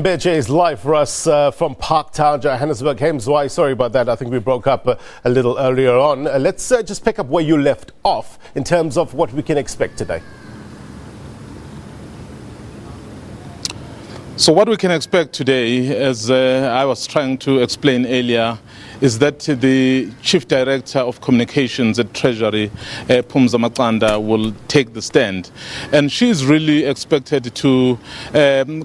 Mbeje is live for us from Parktown, Johannesburg. Hey, Mzwai, sorry about that. I think we broke up a little earlier on. Let's just pick up where you left off in terms of what we can expect today. So what we can expect today, as I was trying to explain earlier, is that the Chief Director of Communications at Treasury, Phumza Macanda, will take the stand. And she is really expected to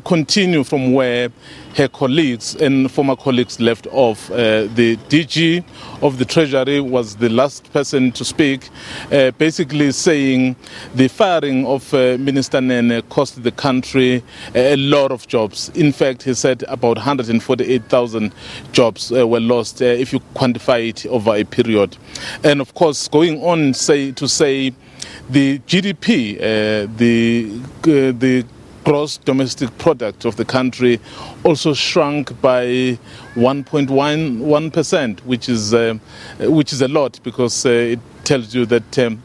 continue from where her colleagues and former colleagues left off. The DG of the Treasury was the last person to speak, basically saying the firing of Minister Nene cost the country a lot of jobs. In fact, he said about 148,000 jobs were lost if you quantify it over a period. And of course, going on to say the GDP, the gross domestic product of the country also shrunk by 1.11%, which is a lot, because it tells you that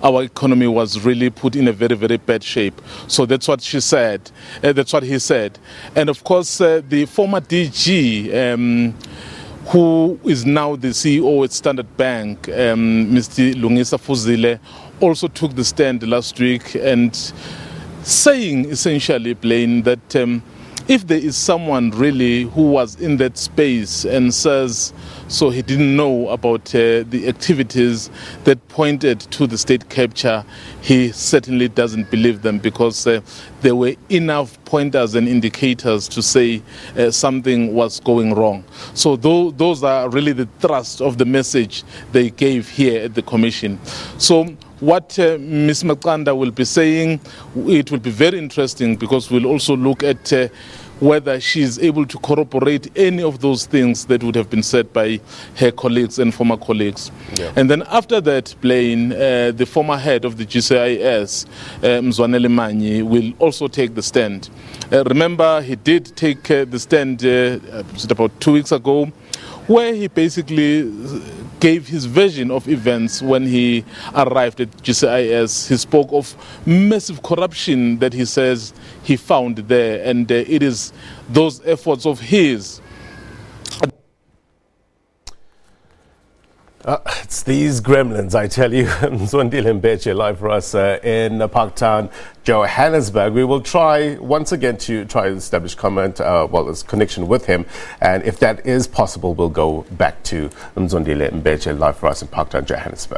our economy was really put in a very, very bad shape. So that's what she said. That's what he said. And of course, the former DG, who is now the CEO at Standard Bank, Mr. Lungisa Fuzile, also took the stand last week and saying essentially plain that if there is someone really who was in that space and says so he didn't know about the activities that pointed to the state capture, he certainly doesn't believe them, because there were enough pointers and indicators to say something was going wrong. So those are really the thrust of the message they gave here at the Commission. So what Ms. Macanda will be saying, it will be very interesting, because we'll also look at whether she is able to corroborate any of those things that would have been said by her colleagues and former colleagues. Yeah. And then after that, Blaine, the former head of the G.C.I.S, Mzwanele Manyi, will also take the stand. Remember, he did take the stand about 2 weeks ago, where he basically gave his version of events when he arrived at G.C.I.S. He spoke of massive corruption that he says he found there, and it is those efforts of his. It's these gremlins, I tell you. Mzwandile Mbeje live for us in Parktown, Johannesburg. We will try once again to establish this connection with him, and if that is possible, we'll go back to Mzwandile Mbeje live for us in Parktown, Johannesburg.